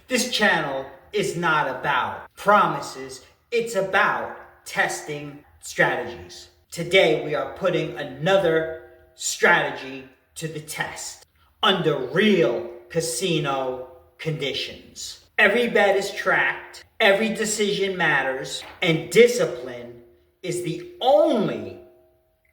This channel is not about promises, it's about testing strategies. Today we are putting another strategy to the test under real casino conditions. Every bet is tracked, every decision matters, and discipline is the only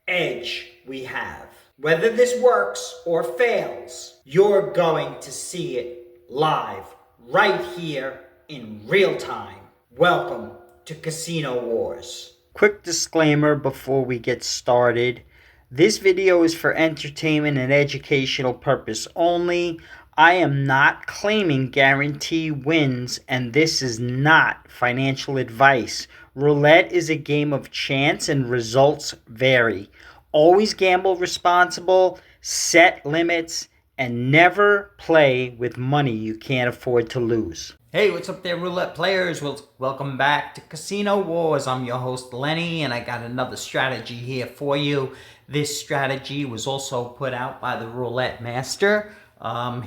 edge we have. Whether this works or fails, you're going to see it live, right here in real time. Welcome to Casino Wars. Quick disclaimer before we get started. This video is for entertainment and educational purpose only. I am not claiming guarantee wins, and this is not financial advice. Roulette is a game of chance and results vary. Always gamble responsible, set limits, and never play with money you can't afford to lose. Hey, what's up there, Roulette players? Welcome back to Casino Wars. I'm your host, Lenny, and I got another strategy here for you. This strategy was also put out by the Roulette Master.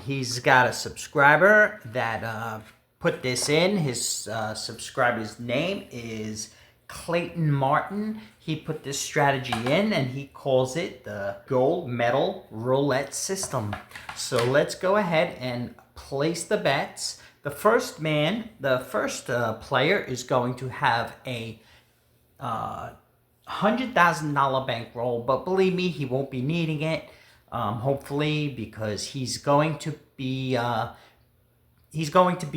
He's got a subscriber that put this in. His subscriber's name is Clayton Martin. He put this strategy in and he calls it the gold medal roulette system. So let's go ahead and place the bets. The first player is going to have a $100,000 bankroll, but believe me, he won't be needing it. Hopefully, because he's going to be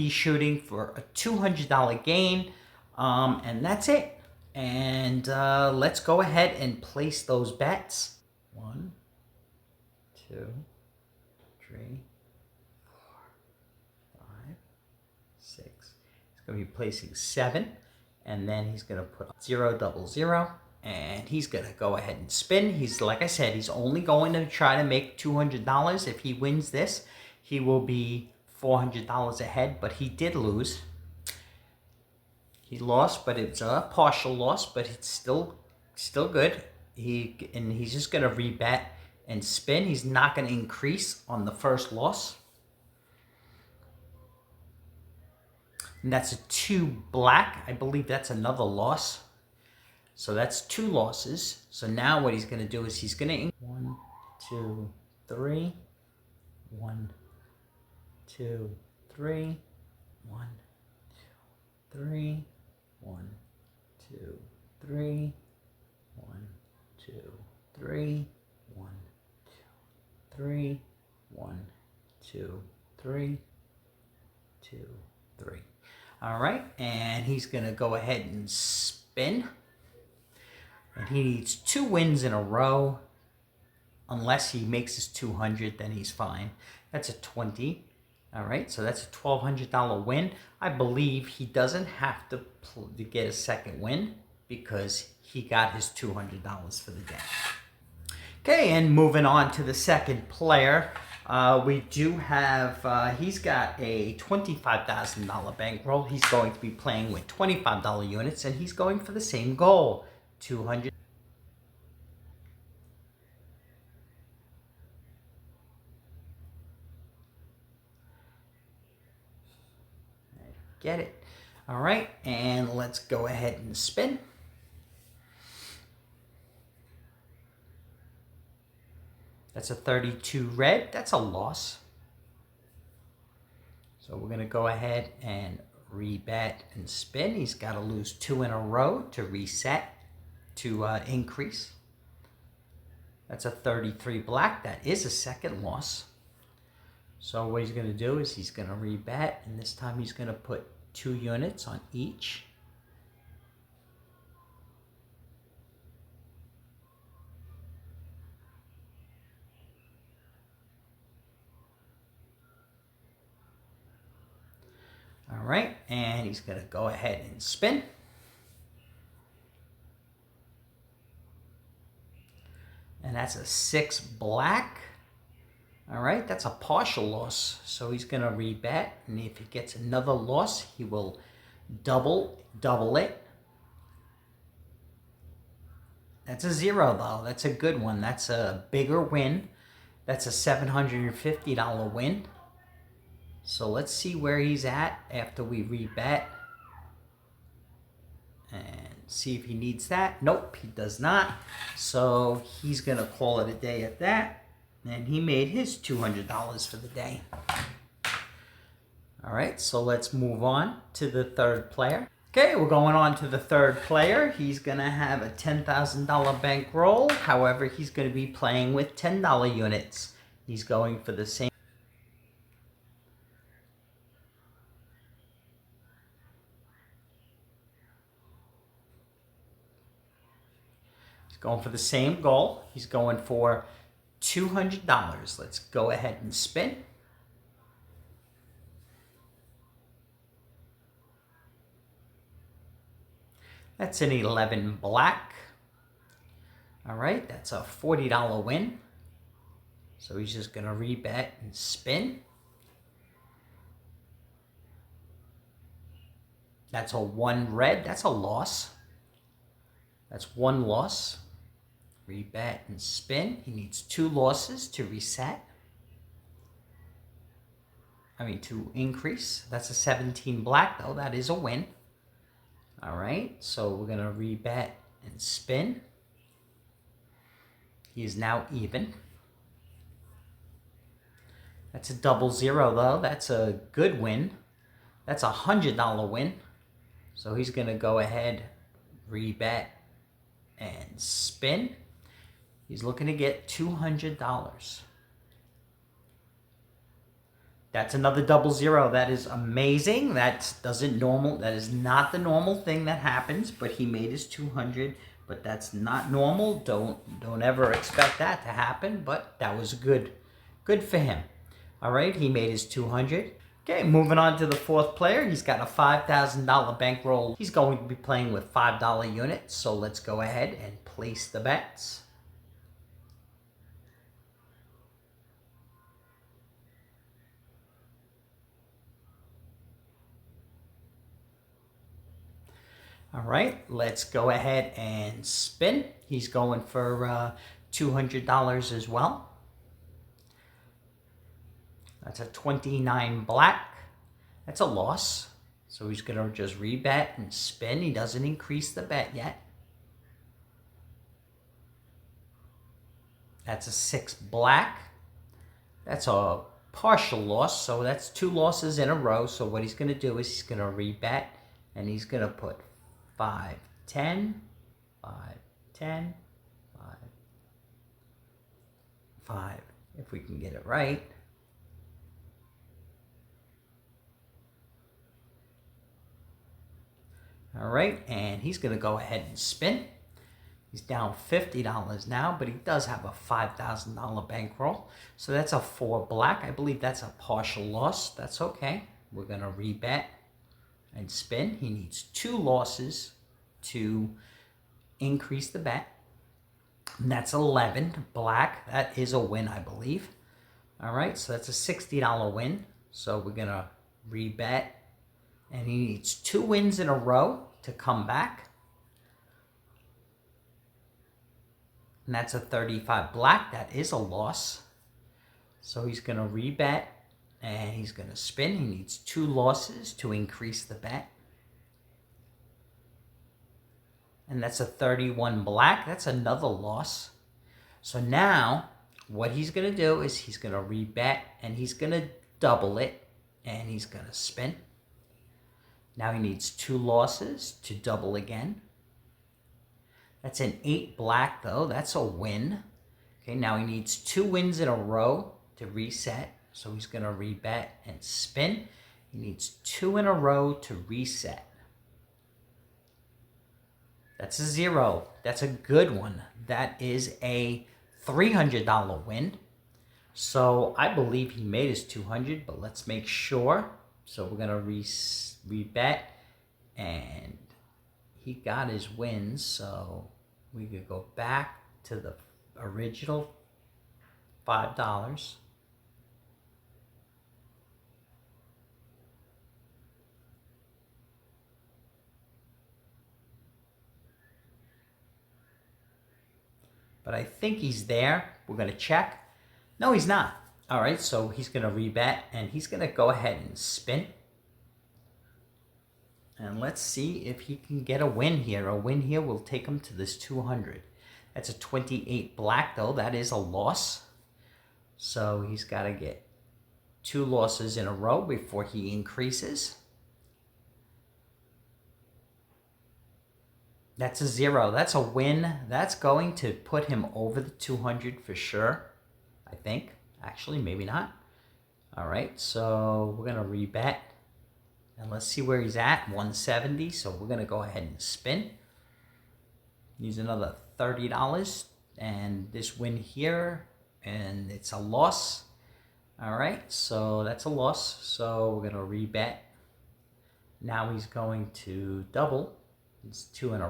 shooting for a $200 gain, and that's it. And let's go ahead and place those bets. 1, 2, 3, 4, 5, 6. He's going to be placing 7, and then he's going to put 0, 0, 0, and he's going to go ahead and spin. He's, like I said, he's only going to try to make $200. If he wins this, he will be $400 ahead, but he did lose. He lost, but it's a partial loss, but it's still good. He's just going to rebet and spin. He's not going to increase on the first loss. And that's a 2 black. I believe that's another loss. So that's 2 losses. So now what he's going to do is he's going to 1, 2, 3, 1, 2, 3, 1, 2, 3, 1, 2, 3, 1, 2, 3, 1, 2, 3, 1, 2, 3, 2, 3. All right, and he's gonna go ahead and spin. And he needs 2 wins in a row. Unless he makes his 200, then he's fine. That's a 20. All right, so that's a $1,200 win. I believe he doesn't have to get a second win because he got his $200 for the day. Okay, and moving on to the second player, we do have, he's got a $25,000 bankroll. He's going to be playing with $25 units, and he's going for the same goal, 200. Get it. All right, and let's go ahead and spin. That's a 32 red. That's a loss. So we're going to go ahead and rebet and spin. He's got to lose 2 in a row to reset, to increase. That's a 33 black. That is a second loss. So what he's going to do is he's going to rebet, and this time he's going to put 2 units on each. All right, and he's going to go ahead and spin. And that's a 6 black. All right, that's a partial loss. So he's going to rebet, and if he gets another loss, he will double it. That's a 0, though. That's a good one. That's a bigger win. That's a $750 win. So let's see where he's at after we rebet. And see if he needs that. Nope, he does not. So he's going to call it a day at that. And he made his $200 for the day. All right, so let's move on to the third player. Okay, we're going on to the third player. He's going to have a $10,000 bankroll. However, he's going to be playing with $10 units. He's going for the same. He's going for the same goal. He's going for $200. Let's go ahead and spin. That's an 11 black. All right, that's a $40 win. So he's just going to rebet and spin. That's a 1 red. That's a loss. That's 1 loss. Rebet and spin. He needs 2 losses to reset. To increase. That's a 17 black, though. That is a win. All right, so we're going to rebet and spin. He is now even. That's a 00, though. That's a good win. That's a $100 win. So he's going to go ahead, rebet, and spin. He's looking to get $200. That's another 00. That is amazing. That is not the normal thing that happens, but he made his 200, but that's not normal. Don't ever expect that to happen, but that was good for him. All right, he made his 200. Okay, moving on to the fourth player. He's got a $5,000 bankroll. He's going to be playing with $5 units, so let's go ahead and place the bets. All right, let's go ahead and spin. He's going for $200 as well. That's a 29 black. That's a loss. So he's going to just rebet and spin. He doesn't increase the bet yet. That's a 6 black. That's a partial loss. So that's 2 losses in a row. So what he's going to do is he's going to rebet and he's going to put 5, 10, 5, 10, 5, 5, if we can get it right. All right, and he's going to go ahead and spin. He's down $50 now, but he does have a $5,000 bankroll. So that's a 4 black. I believe that's a partial loss. That's okay. We're going to rebet and spin. He needs 2 losses to increase the bet. And that's 11 black. That is a win, I believe. All right, so that's a $60 win. So we're going to rebet. And he needs 2 wins in a row to come back. And that's a 35 black. That is a loss. So he's going to rebet and he's going to spin. He needs 2 losses to increase the bet. And that's a 31 black. That's another loss. So now what he's going to do is he's going to rebet and he's going to double it and he's going to spin. Now he needs 2 losses to double again. That's an 8 black, though. That's a win. Okay, now he needs 2 wins in a row to reset. So he's going to rebet and spin. He needs 2 in a row to reset. That's a 0. That's a good one. That is a $300 win. So I believe he made his 200, but let's make sure. So we're going to rebet, and he got his wins. So we could go back to the original $5. But I think he's there. We're going to check. No, he's not. All right, so he's going to rebet, and he's going to go ahead and spin. And let's see if he can get a win here. A win here will take him to this 200. That's a 28 black, though. That is a loss. So he's got to get 2 losses in a row before he increases. That's a 0. That's a win. That's going to put him over the 200 for sure, I think. Actually, maybe not. All right, so we're going to rebet. And let's see where he's at, 170. So we're going to go ahead and spin. Use another $30. And this win here, and it's a loss. All right, so that's a loss. So we're going to rebet. Now he's going to double. It's 2 in a row.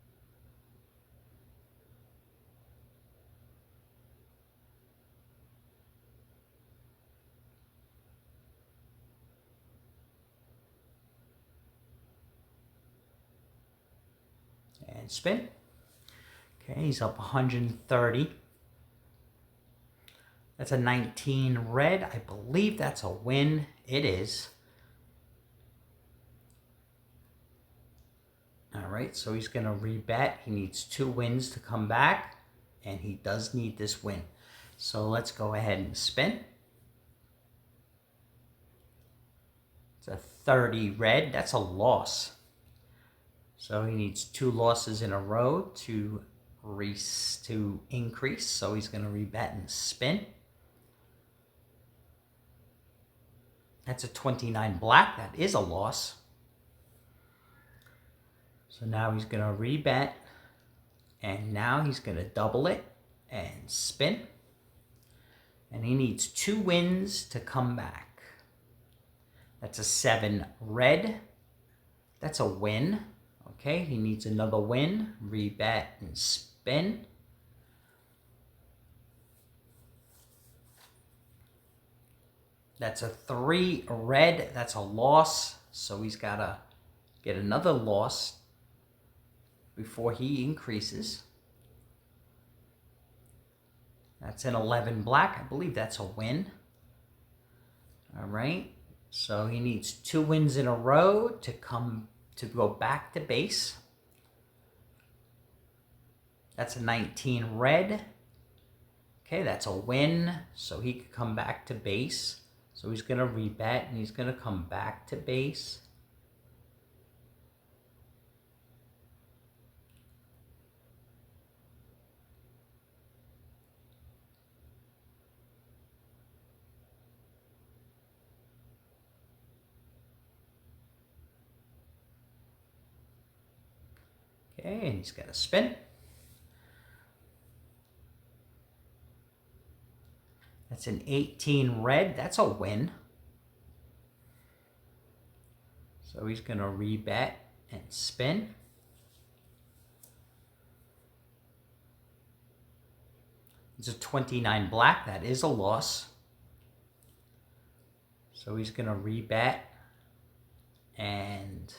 And spin. Okay, he's up 130. That's a 19 red. I believe that's a win. It is. All right, so he's going to rebet. He needs 2 wins to come back, and he does need this win. So let's go ahead and spin. It's a 30 red. That's a loss. So he needs 2 losses in a row to increase. So he's going to rebet and spin. That's a 29 black. That is a loss. So now he's going to rebet. And now he's going to double it and spin. And he needs 2 wins to come back. That's a 7 red. That's a win. Okay, he needs another win. Rebet and spin. That's a 3 red. That's a loss. So he's got to get another loss before he increases. That's an 11 black. I believe that's a win. All right. So he needs 2 wins in a row to go back to base. That's a 19 red. Okay, that's a win. So he could come back to base. So he's going to rebet and he's going to come back to base. Okay, and he's got to spin. That's an 18 red. That's a win. So he's going to rebet and spin. It's a 29 black. That is a loss. So he's going to rebet and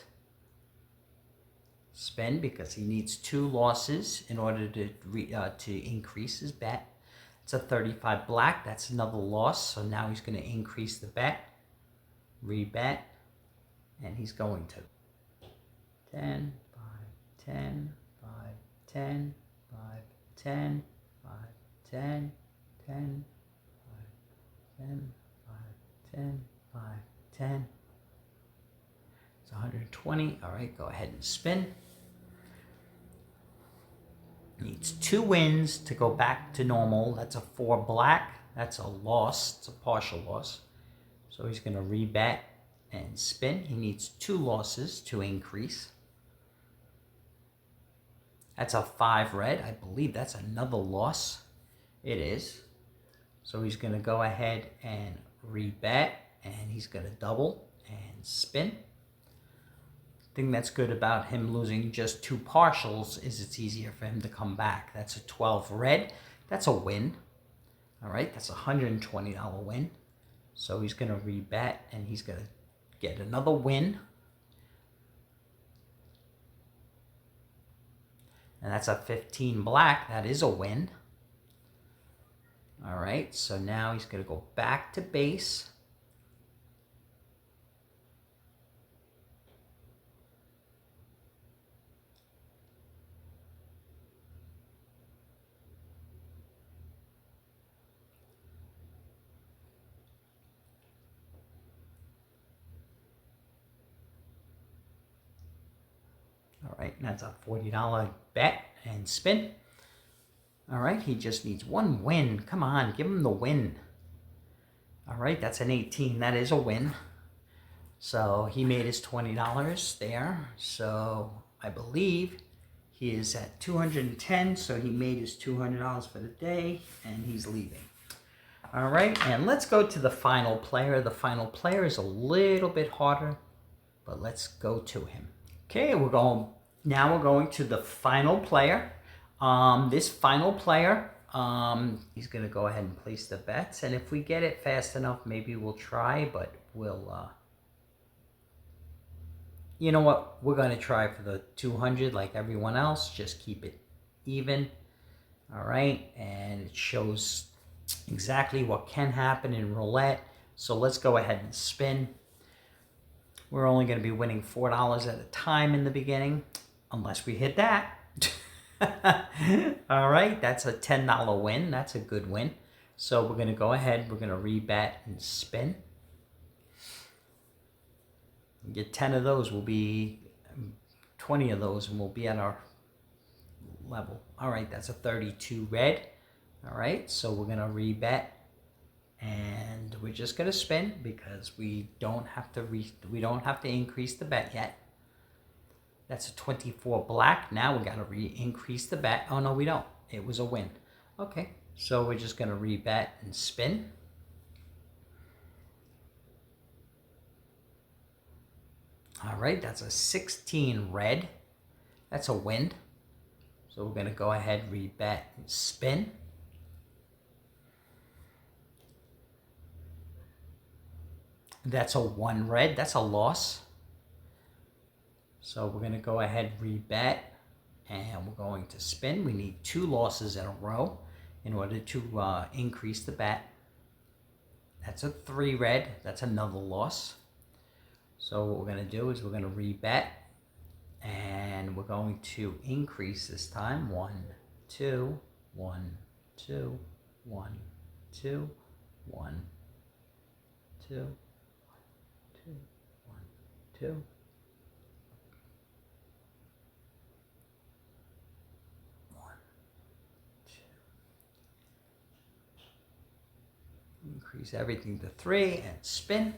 spin because he needs 2 losses in order to increase his bet. It's a 35 black. That's another loss. So now he's going to increase the bet. Rebet. And he's going to 10, 5, 10, 5, 10, 5, 10, 5, 10, 10, 5, 10, 5, 10, 5, 10. It's 120. All right, go ahead and spin. Needs 2 wins to go back to normal. That's a 4 black. That's a loss. It's a partial loss. So he's going to rebet and spin. He needs 2 losses to increase. That's a 5 red. I believe that's another loss. It is. So he's going to go ahead and rebet, and he's going to double and spin. The thing that's good about him losing just 2 partials is it's easier for him to come back. That's a 12 red. That's a win. All right, that's a $120 win. So he's going to rebet, and he's going to get another win. And that's a 15 black. That is a win. All right, so now he's going to go back to base. All right, and that's a $40 bet and spin. All right, he just needs one win. Come on, give him the win. All right, that's an 18. That is a win. So he made his $20 there. So I believe he is at 210. So he made his $200 for the day, and he's leaving. All right, and let's go to the final player. The final player is a little bit harder, but let's go to him. Okay, we're going to the final player. This final player, he's going to go ahead and place the bets. And if we get it fast enough, maybe we'll try, but we'll, you know what? We're going to try for the 200 like everyone else. Just keep it even. All right, and it shows exactly what can happen in roulette. So let's go ahead and spin. We're only going to be winning $4 at a time in the beginning, unless we hit that. All right, that's a $10 win. That's a good win. So we're going to go ahead. We're going to rebet and spin. Get 10 of those. We'll be 20 of those, and we'll be at our level. All right, that's a 32 red. All right, so we're going to rebet. And we're just going to spin because we don't have to increase the bet yet. That's a 24 black. Now we got to increase the bet. Oh no, we don't. It was a win. Okay, so we're just going to rebet and spin. All right, that's a 16 red. That's a win. So we're going to go ahead, rebet and spin. That's a 1 red. That's a loss. So we're going to go ahead, rebet, and we're going to spin. We need 2 losses in a row in order to increase the bet. That's a 3 red. That's another loss. So what we're going to do is we're going to rebet, and we're going to increase this time. 1, 2, 1, 2, 1, 2, 1, 2, 2, 1, 2. Increase everything to 3 and spin.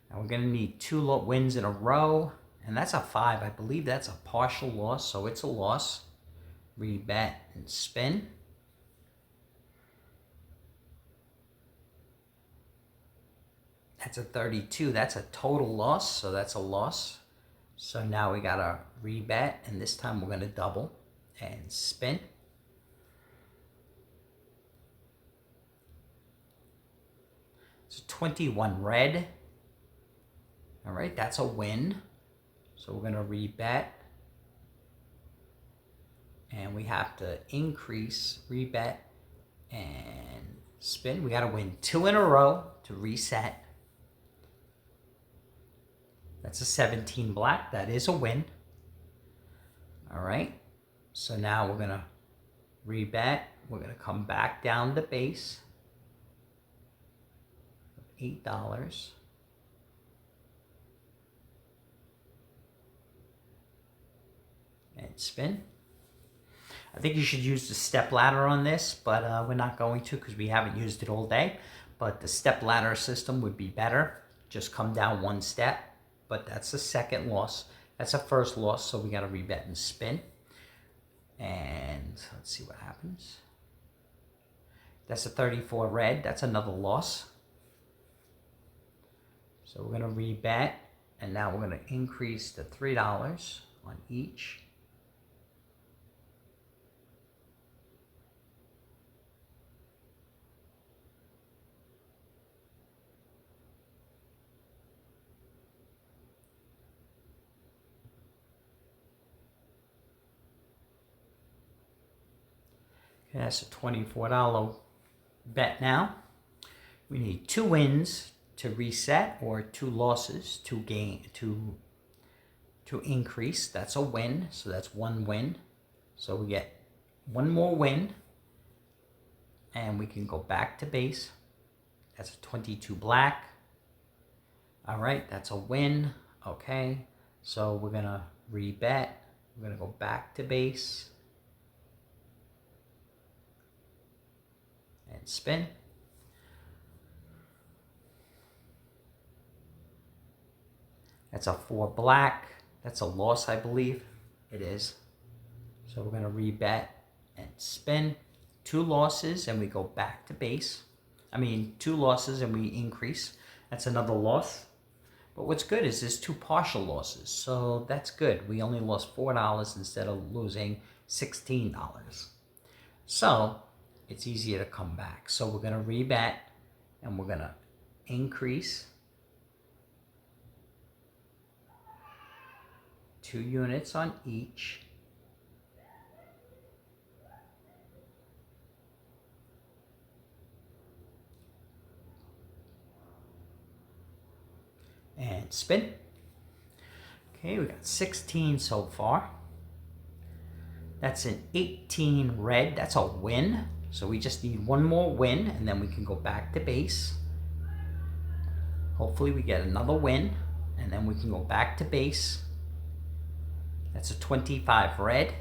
Now we're going to need 2 wins in a row, and that's a 5. I believe that's a partial loss, so it's a loss. Rebet and spin. That's a 32. That's a total loss, so that's a loss. So now we got to rebet, and this time we're going to double and spin. It's a 21 red. All right, that's a win. So we're going to rebet. And we have to increase, rebet, and spin. We got to win 2 in a row to reset. That's a 17 black. That is a win. All right. So now we're going to rebet. We're going to come back down to base. $8. And spin. I think you should use the step ladder on this, but we're not going to because we haven't used it all day. But the step ladder system would be better. Just come down 1 step. But that's the second loss. That's a first loss, so we got to rebet and spin. And let's see what happens. That's a 34 red. That's another loss. So we're going to rebet, and now we're going to increase to $3 on each. Okay, that's a $24 bet now. We need 2 wins to reset or 2 losses to gain to increase. That's a win, so that's 1 win. So we get 1 more win, and we can go back to base. That's a 22 black. All right, that's a win. Okay, so we're gonna rebet. We're gonna go back to base and spin. That's a 4 black. That's a loss, I believe. It is. So we're gonna rebet and spin. 2 losses and we go back to base. 2 losses and we increase. That's another loss. But what's good is there's 2 partial losses. So that's good. We only lost $4 instead of losing $16. So it's easier to come back. So we're gonna rebet and we're gonna increase 2 units on each. And spin. Okay, we got 16 so far. That's an 18 red. That's a win. So we just need 1 more win and then we can go back to base. Hopefully we get another win and then we can go back to base. That's a 25 red.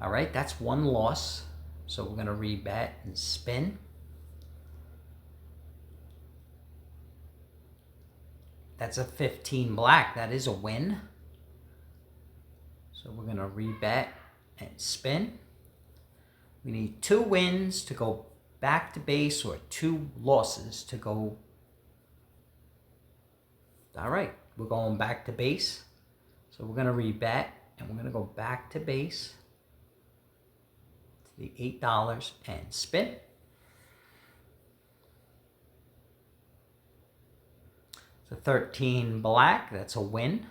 All right, that's 1 loss. So we're gonna rebet and spin. That's a 15 black. That is a win. So we're going to rebet and spin. We need 2 wins to go back to base or 2 losses to go. All right, we're going back to base. So we're going to rebet and we're going to go back to base to the $8 and spin. So 13 black, that's a win.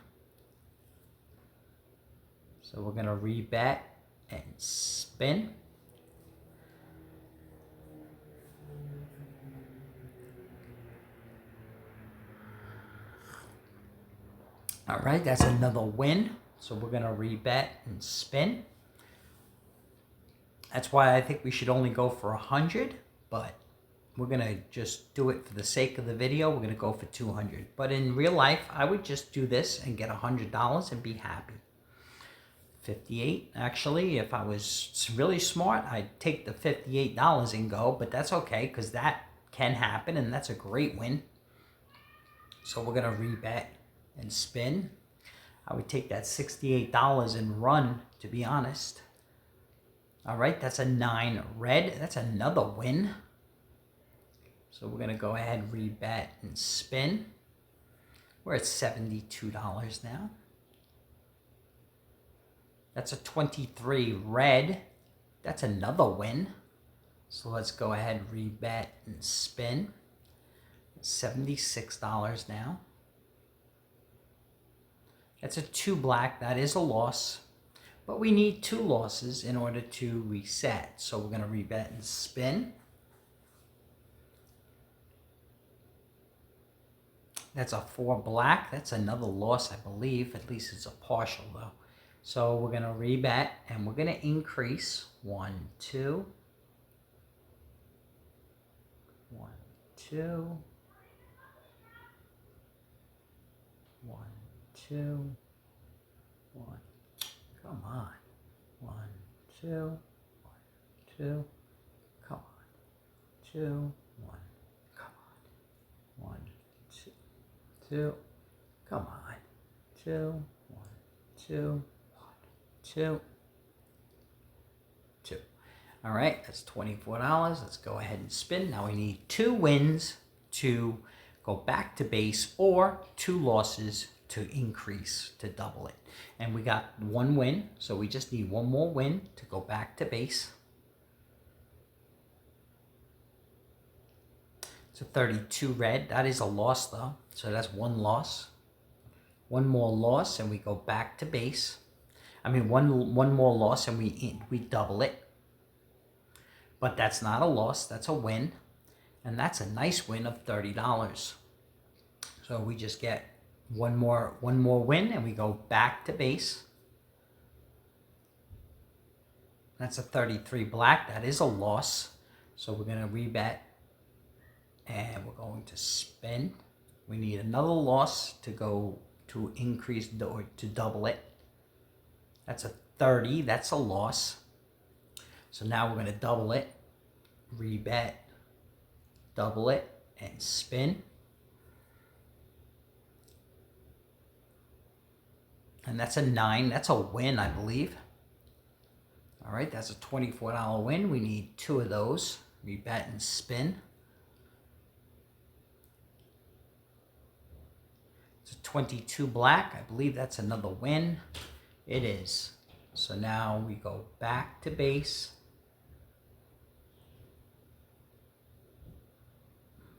So we're gonna rebet and spin. All right, that's another win. So we're gonna rebet and spin. That's why I think we should only go for 100, but we're gonna just do it for the sake of the video. We're gonna go for 200. But in real life, I would just do this and get $100 and be happy. 58, actually, if I was really smart, I'd take the $58 and go, but that's okay, because that can happen, and that's a great win. So we're gonna rebet and spin. I would take that $68 and run, to be honest. All right, that's a 9 red. That's another win. So we're gonna go ahead, rebet and spin. We're at $72 now. That's a 23 red. That's another win. So let's go ahead, rebet and spin. $76 now. That's a 2 black. That is a loss. But we need 2 losses in order to reset. So we're gonna rebet and spin. That's a 4 black. That's another loss, I believe. At least it's a partial, though. So we're going to rebet, and we're going to increase 1, 2. 1, 2. 1, 2. 1. Come on. 1, 2. 1, 2. Come on. 2. 1. Come on. 1, 2. 2, come on, 2, 1, 2, 1, 2, 2. All right, that's $24. Let's go ahead and spin. Now we need 2 wins to go back to base or 2 losses to increase, to double it. And we got 1 win, so we just need 1 more win to go back to base. It's a 32 red. That is a loss, though. So that's 1 loss. 1 more loss, and we go back to base. One more loss, and we double it. But that's not a loss, that's a win. And that's a nice win of $30. So we just get one more win and we go back to base. That's a 33 black. That is a loss. So we're going to rebet and we're going to spin. We need another loss to go to increase or to double it. That's a 30. That's a loss. So now we're going to double it, rebet, double it, and spin. And that's a 9. That's a win, I believe. All right, that's a $24 win. We need 2 of those. Rebet and spin. It's a 22 black. I believe that's another win. It is. So now we go back to base.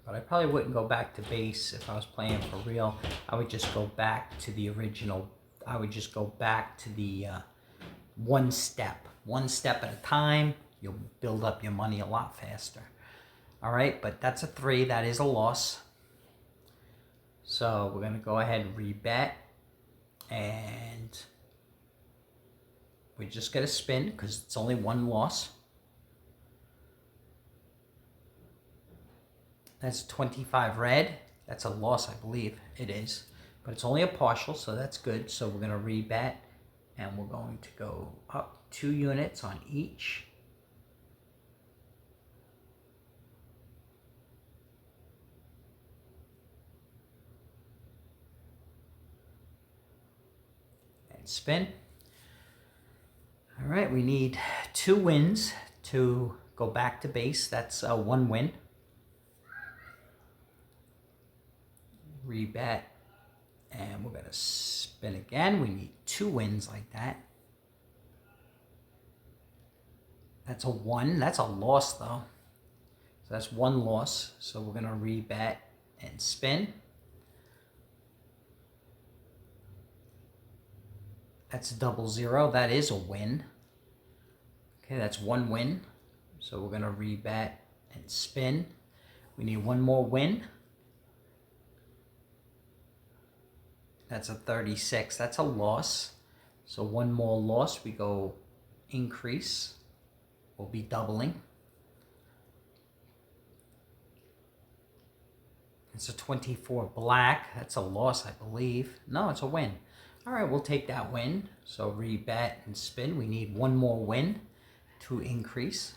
But I probably wouldn't go back to base if I was playing for real. I would just go back to the original. I would just go back to the one step at a time. You'll build up your money a lot faster. All right, but that's a 3. That is a loss. So we're going to go ahead and rebet. And we're just going to spin because it's only one loss. That's 25 red. That's a loss, I believe. It is. But it's only a partial, so that's good. So we're going to rebet. And we're going to go up 2 units on each. And spin. All right, we need 2 wins to go back to base. That's 1 win. Rebet. And we're going to spin again. We need 2 wins like that. That's a 1. That's a loss, though. So that's 1 loss. So we're going to rebet and spin. That's double 0. That is a win. Okay, that's 1 win. So we're going to rebet and spin. We need 1 more win. That's a 36. That's a loss. So 1 more loss. We go increase. We'll be doubling. It's a 24 black. That's a loss, I believe. No, it's a win. All right, we'll take that win. So rebet and spin. We need 1 more win to increase.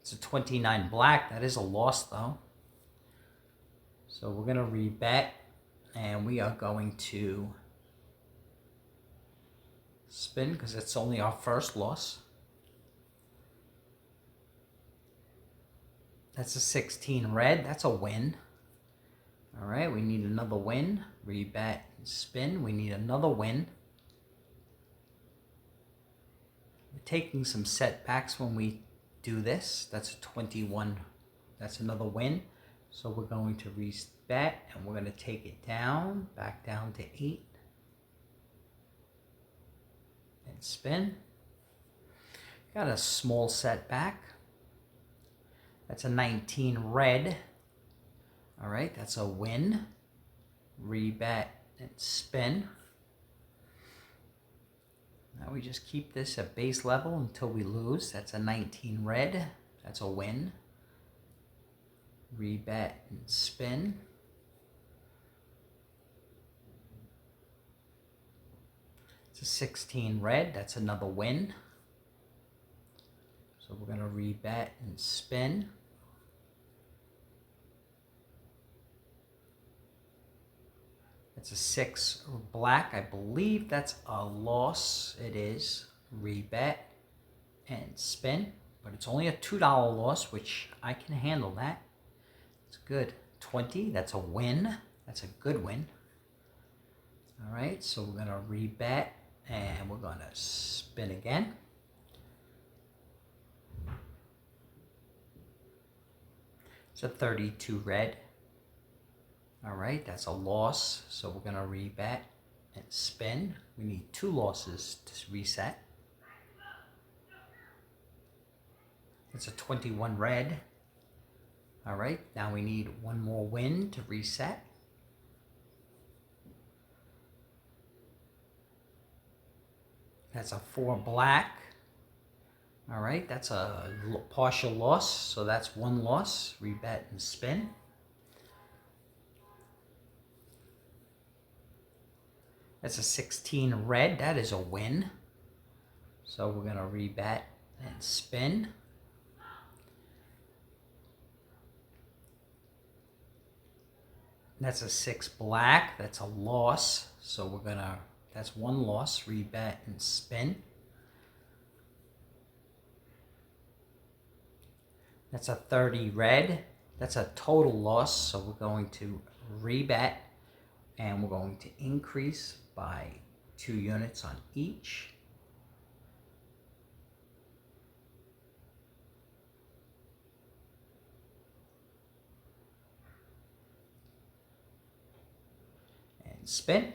It's a 29 black. That is a loss, though. So we're going to rebet. And we are going to spin because it's only our first loss. That's a 16 red. That's a win. All right, we need another win. Rebet and spin. We need another win. We're taking some setbacks when we do this. That's a 21. That's another win. So we're going to rebet and we're going to take it down, back down to 8. And spin. Got a small setback. That's a 19 red. All right, that's a win. Rebet and spin. Now we just keep this at base level until we lose. That's a 19 red. That's a win. Rebet and spin. It's a 16 red. That's another win. So we're going to rebet and spin. It's a 6 black. I believe that's a loss. It is. Rebet and spin. But it's only a $2 loss, which I can handle that. It's good. 20. That's a win. That's a good win. All right. So we're going to rebet and we're going to spin again. It's a 32 red. All right, that's a loss. So we're going to rebet and spin. We need 2 losses to reset. It's a 21 red. All right, now we need one more win to reset. That's a 4 black. All right, that's a partial loss, so that's one loss. Rebet and spin. That's a 16 red. That is a win. So we're going to rebet and spin. That's a 6 black. That's a loss. So we're going to, that's one loss. Rebet and spin. That's a 30 red. That's a total loss. So we're going to rebet and we're going to increase by 2 units on each. And spin.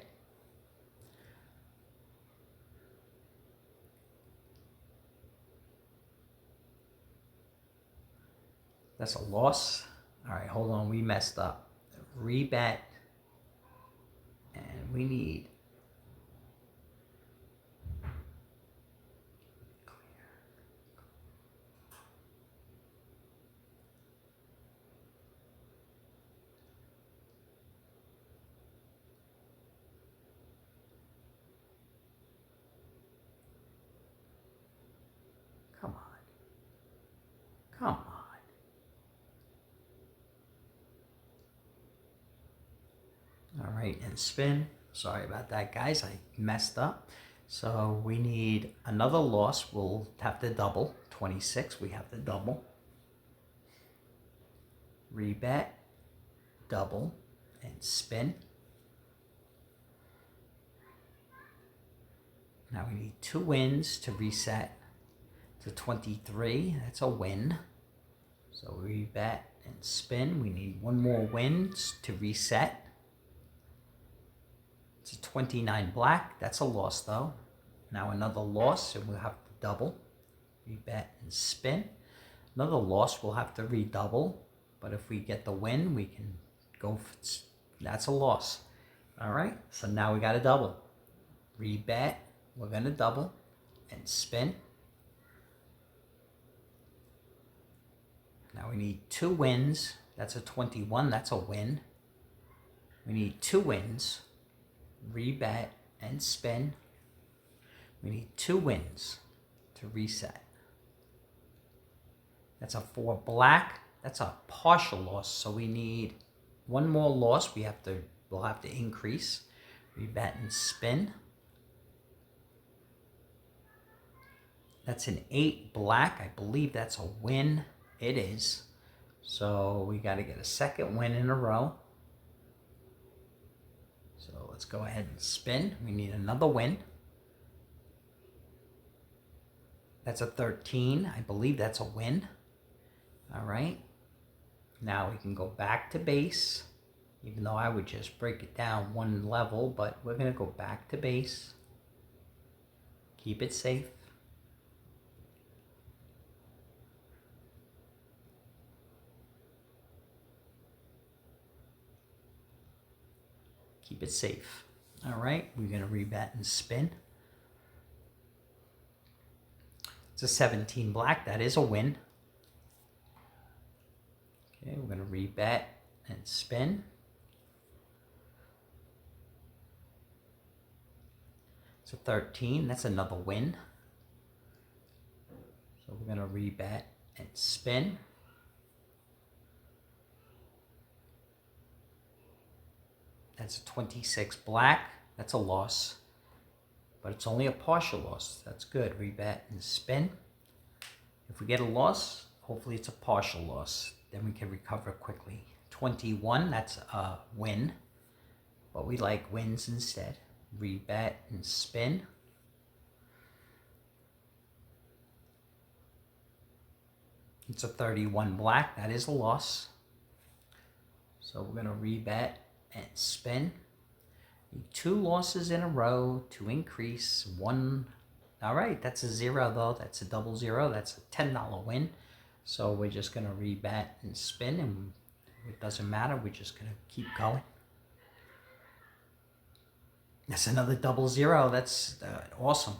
That's a loss. All right, hold on, we messed up. Rebet. And we need come on. Come on. All right, and spin. Sorry about that, guys. I messed up. So we need another loss. We'll have to double. 26, we have to double. Rebet, double, and spin. Now we need 2 wins to reset to 23. That's a win. So rebet and spin. We need 1 more win to reset. It's a 29 black. That's a loss though. Now another loss, and we'll have to double. Rebet and spin. Another loss, we'll have to redouble. But if we get the win, we can go. That's a loss. All right. So now we got to double. Rebet. We're going to double and spin. Now we need 2 wins. That's a 21. That's a win. We need 2 wins. Rebet and spin. We need 2 wins to reset. That's a 4 black. That's a partial loss. So we need 1 more loss. We'll have to increase. Rebet and spin. That's an 8 black. I believe that's a win. It is. So we got to get a second win in a row. So let's go ahead and spin. We need another win. That's a 13. I believe that's a win. All right. Now we can go back to base, even though I would just break it down 1 level, but we're going to go back to base. Keep it safe. Keep it safe. All right, we're going to rebet and spin. It's a 17 black. That is a win. Okay, we're going to rebet and spin. It's a 13. That's another win. So we're going to rebet and spin. That's a 26 black. That's a loss. But it's only a partial loss. That's good. Rebet and spin. If we get a loss, hopefully it's a partial loss. Then we can recover quickly. 21, that's a win. But we like wins instead. Rebet and spin. It's a 31 black. That is a loss. So we're going to rebet and spin. Need 2 losses in a row to increase 1. All right, that's a 0 though. That's a double 0. That's a $10 win. So we're just going to rebet and spin, and it doesn't matter. We're just going to keep going. That's another 00. That's awesome.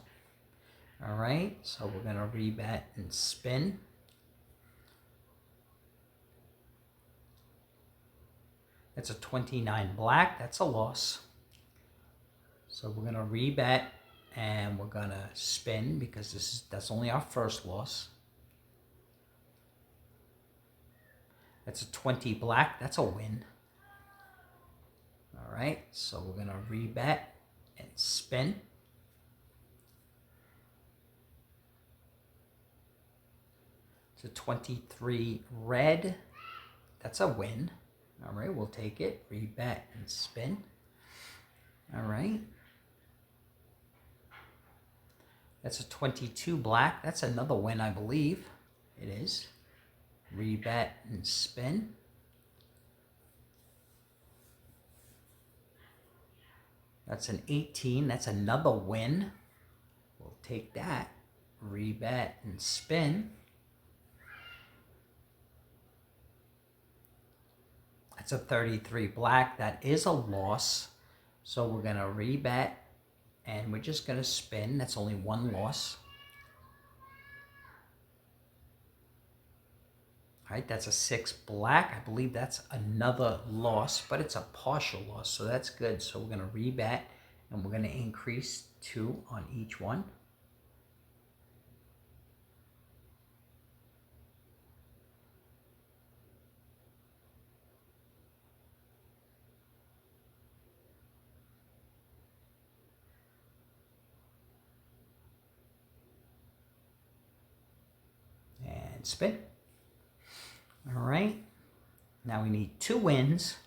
All right, so we're going to rebet and spin. That's a 29 black. That's a loss. So we're going to rebet and we're going to spin because that's only our first loss. That's a 20 black. That's a win. All right, so we're going to rebet and spin. It's a 23 red. That's a win. All right, we'll take it. Rebet and spin. All right. That's a 22 black. That's another win, I believe. It is. Rebet and spin. That's an 18. That's another win. We'll take that. Rebet and spin. That's a 33 black. That is a loss. So we're going to rebet and we're just going to spin. That's only one loss. All right, that's a 6 black. I believe that's another loss, but it's a partial loss, so that's good. So we're going to rebet and we're going to increase 2 on each one. And spin. All right, now we need 2 wins.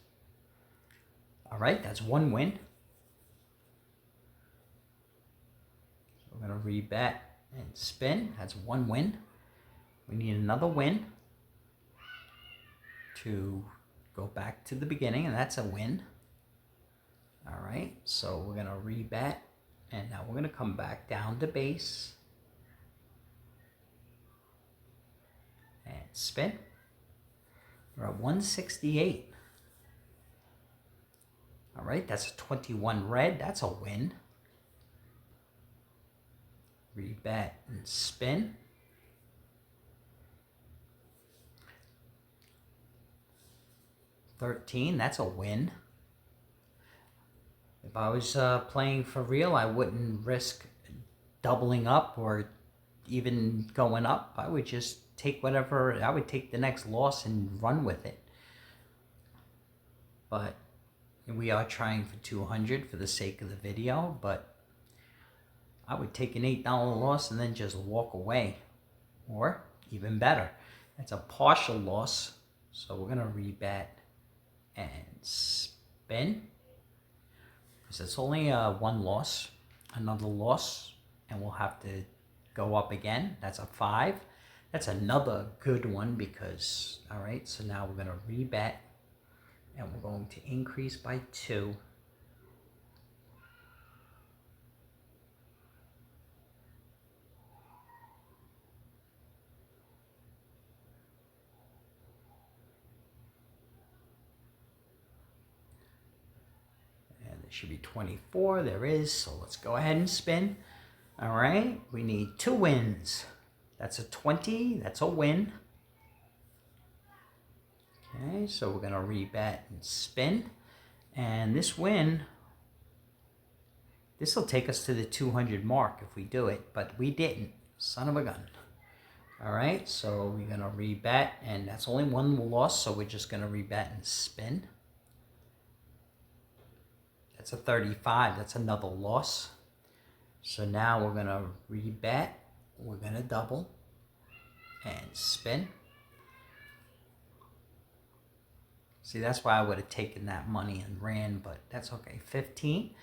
All right, that's 1 win. So we're going to rebet and spin. That's 1 win. We need another win to go back to the beginning, and that's a win. All right, so we're going to rebet, and now we're going to come back down to base and spin. We're at 168. All right, that's a 21 red. That's a win. Rebet and spin. $13, that's a win. If I was playing for real, I wouldn't risk doubling up or even going up. I would just take whatever, I would take the next loss and run with it. But we are trying for 200 for the sake of the video, but I would take an $8 loss and then just walk away. Or even better, it's a partial loss. So we're gonna rebet and spin. Because it's only 1 loss, another loss, and we'll have to go up again. That's a 5. That's another good one because, all right, so now we're gonna rebet and we're going to increase by 2. And there should be 24, there is, so let's go ahead and spin. All right, we need 2 wins. That's a 20, that's a win. Okay, so we're gonna rebet and spin. And this win, this will take us to the 200 mark if we do it, but we didn't. Son of a gun. All right, so we're gonna rebet, and that's only 1 loss, so we're just gonna rebet and spin. That's a 35, that's another loss. So now we're gonna rebet, we're gonna double, and spin. See, that's why I would have taken that money and ran, but that's okay. 15,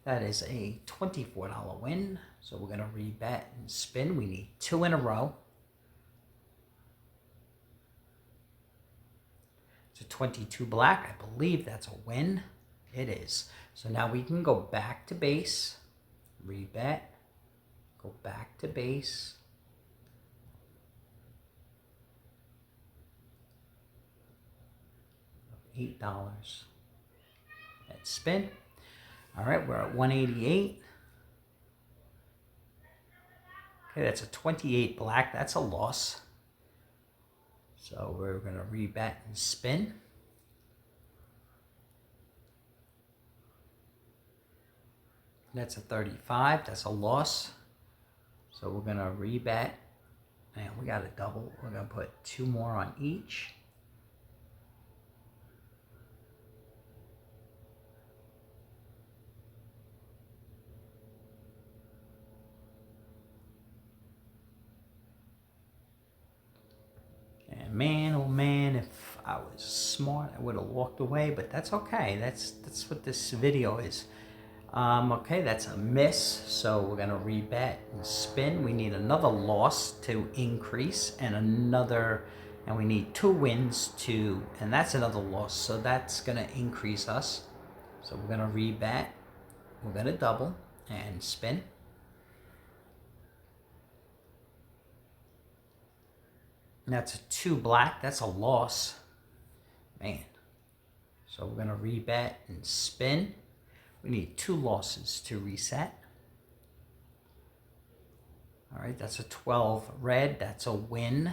that is a $24 win. So we're gonna rebet and spin. We need 2 in a row. It's a 22 black, I believe that's a win. It is. So now we can go back to base, rebet, go back to base, $8. Let's spin. All right, we're at 188. Okay, that's a 28 black. That's a loss. So we're going to rebet and spin. That's a 35. That's a loss. So we're going to rebet. And we got a double. We're going to put 2 more on each. And man, oh man, if I was smart, I would have walked away, but that's okay. That's what this video is. Okay, that's a miss, so we're gonna rebet and spin. We need another loss to increase, and we need 2 wins and that's another loss, so that's gonna increase us. So we're gonna rebet, we're gonna double and spin. And that's a 2 black, that's a loss, man. So we're gonna rebet and spin. We need 2 losses to reset. All right, that's a 12 red, that's a win.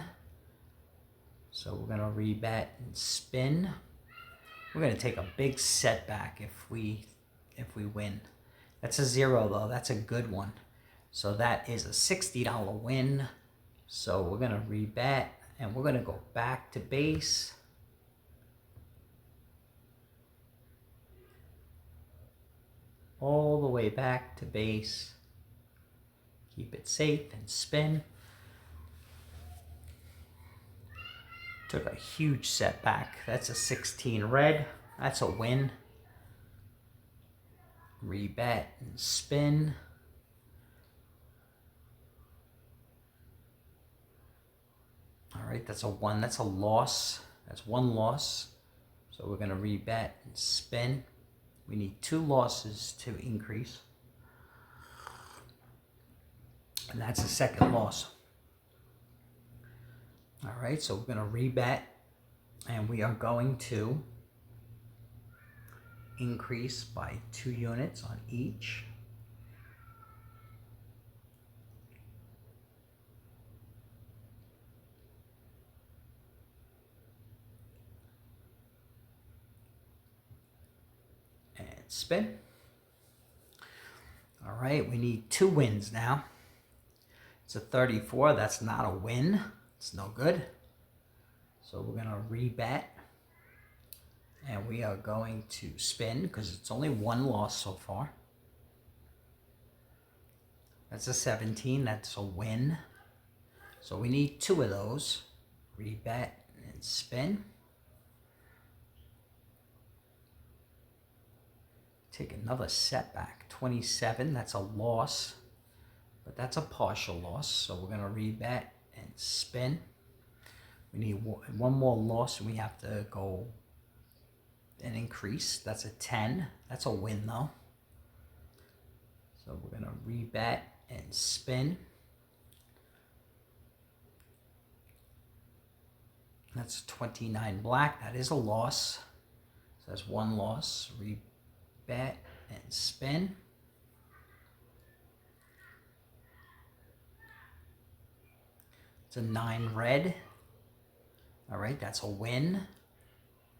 So we're gonna rebet and spin. We're gonna take a big setback if we win. That's a 0 though, that's a good one. So that is a $60 win. So we're gonna rebet and we're gonna go back to base. All the way back to base. Keep it safe and spin. Took a huge setback. That's a 16 red. That's a win. Rebet and spin. All right, that's a 1. That's a loss. That's 1 loss. So we're going to rebet and spin. We need 2 losses to increase. And that's a second loss. All right, so we're going to rebet. And we are going to increase by 2 units on each. And spin. All right, we need 2 wins now. It's a 34, that's not a win. It's no good. So we're gonna rebet. And we are going to spin because it's only 1 loss so far. That's a 17, that's a win. So we need 2 of those. Rebet and spin. Take another setback. 27, that's a loss. But that's a partial loss. So we're going to rebet and spin. We need 1 more loss and we have to go and increase. That's a 10. That's a win though. So we're going to rebet and spin. That's 29 black. That is a loss. So that's 1 loss. Rebet and spin. It's a 9 red. All right, that's a win.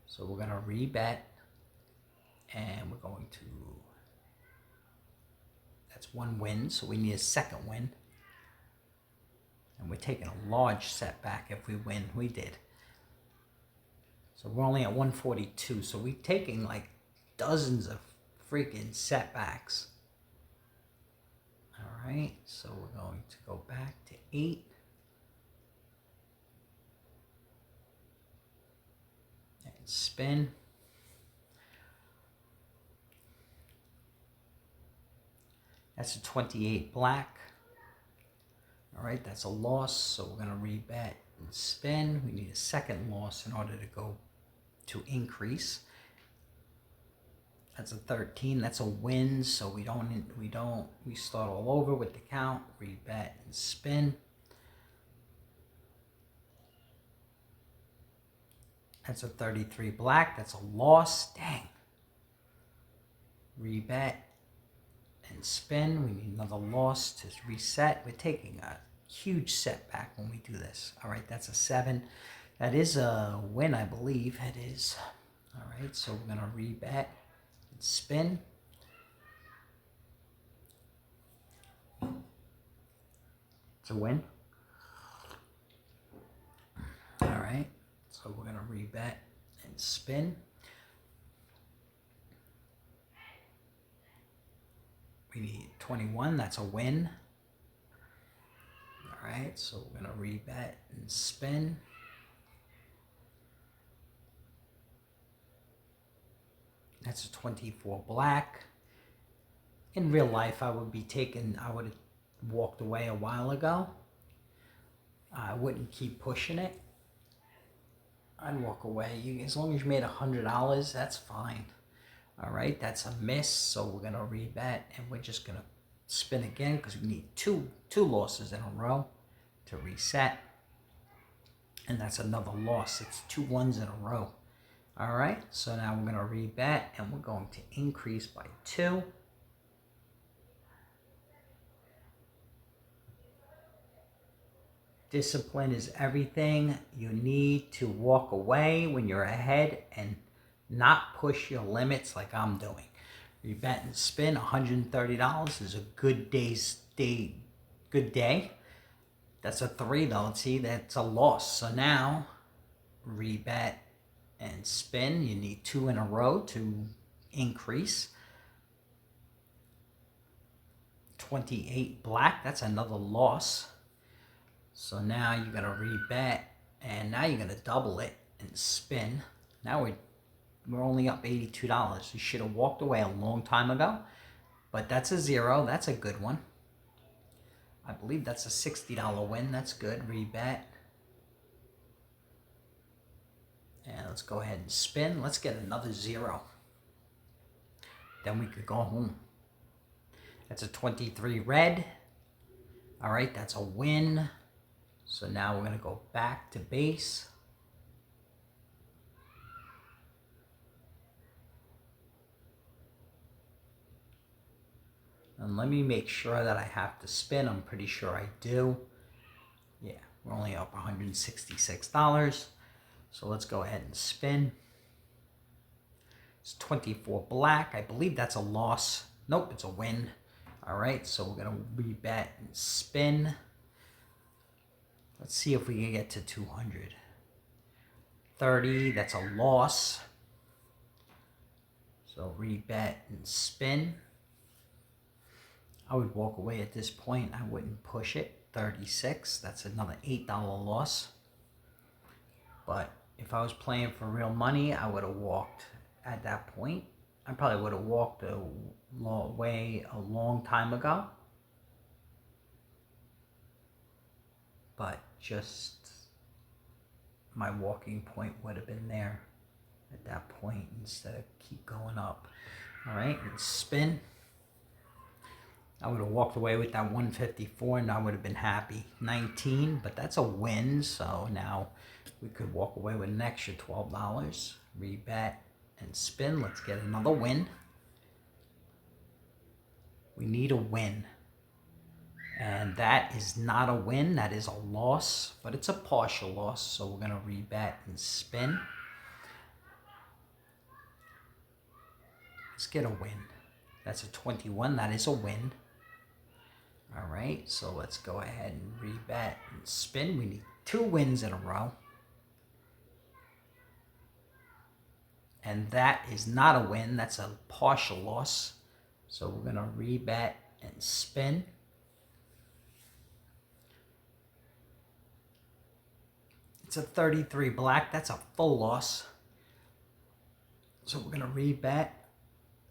So we're going to rebet. And we're going to... That's 1 win, so we need a second win. And we're taking a large setback if we win. We did. So we're only at 142. So we're taking like dozens of freaking setbacks. All right, so we're going to go back to 8. And spin. That's a 28 black. All right, that's a loss, so we're going to rebet and spin. We need a second loss in order to go to increase. That's a 13. That's a win, so we start all over with the count. Rebet and spin. That's a 33 black. That's a loss. Dang. Rebet and spin. We need another loss to reset. We're taking a huge setback when we do this. All right, that's a 7. That is a win, I believe. It is. All right, so we're going to rebet and spin. It's a win. All right, so we're going to rebet and spin. We need 21. That's a win. All right, so we're going to rebet and spin. That's a 24 black. In real life, I would have walked away a while ago. I wouldn't keep pushing it. I'd walk away. As long as you made $100, that's fine. All right, that's a miss, so we're going to rebet, and we're just going to spin again because we need two losses in a row to reset. And that's another loss. It's 2 ones in a row. All right, so now we're going to rebet, and we're going to increase by 2. Discipline is everything. You need to walk away when you're ahead and not push your limits like I'm doing. Rebet and spin, $130 is a good day. That's a 3 though. See, that's a loss. So now, rebet and spin. You need 2 in a row to increase. 28 black. That's another loss. So now you're going to rebet, and now you're going to double it and spin. Now we're only up $82. You should have walked away a long time ago, but that's a 0. That's a good one. I believe that's a $60 win. That's good. Rebet. And let's go ahead and spin. Let's get another 0. Then we could go home. That's a 23 red. All right, that's a win. So now we're going to go back to base. And let me make sure that I have to spin. I'm pretty sure I do. Yeah, we're only up $166. So let's go ahead and spin. It's 24 black. I believe that's a loss. Nope, it's a win. All right, so we're going to rebet and spin. Let's see if we can get to 200. 30, that's a loss. So rebet and spin. I would walk away at this point. I wouldn't push it. 36, that's another $8 loss. But if I was playing for real money, I would have walked at that point. I probably would have walked away a long time ago. But just my walking point would have been there at that point instead of keep going up. All right, and spin. I would have walked away with that 154 and I would have been happy. 19, but that's a win, so now we could walk away with an extra $12. Rebet and spin. Let's get another win. We need a win. And that is not a win, that is a loss, but it's a partial loss, so we're going to rebet and spin. Let's get a win. That's a 21, that is a win. All right, so let's go ahead and rebet and spin. We need 2 wins in a row. And that is not a win, that's a partial loss. So we're going to rebet and spin. It's a 33 black. That's a full loss. So we're going to rebet.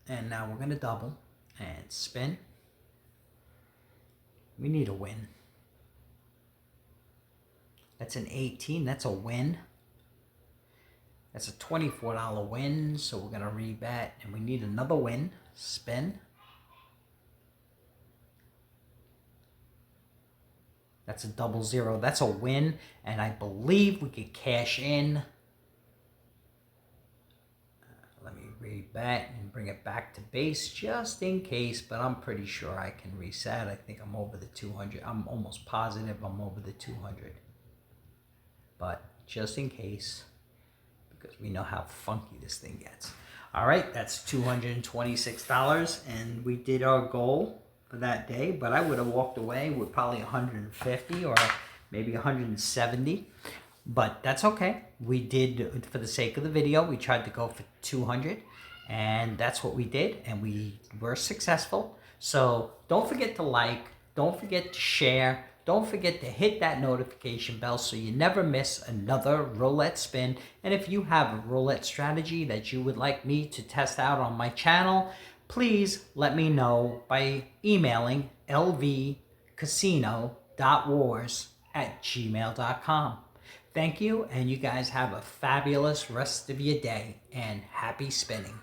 And now we're going to double and spin. We need a win. That's an 18. That's a win. That's a $24 win. So we're going to rebet. And we need another win. Spin. That's a 00. That's a win. And I believe we could cash in rebet and bring it back to base just in case, but I'm pretty sure I can reset. I think I'm over the 200. I'm almost positive I'm over the 200. But just in case, because we know how funky this thing gets. All right, that's $226, and we did our goal for that day, but I would have walked away with probably 150 or maybe 170, but that's okay. We did, for the sake of the video, we tried to go for 200, and that's what we did, and we were successful. So don't forget to like, don't forget to share, don't forget to hit that notification bell so you never miss another roulette spin. And if you have a roulette strategy that you would like me to test out on my channel, please let me know by emailing lvcasino.wars@gmail.com. Thank you, and you guys have a fabulous rest of your day, and happy spinning.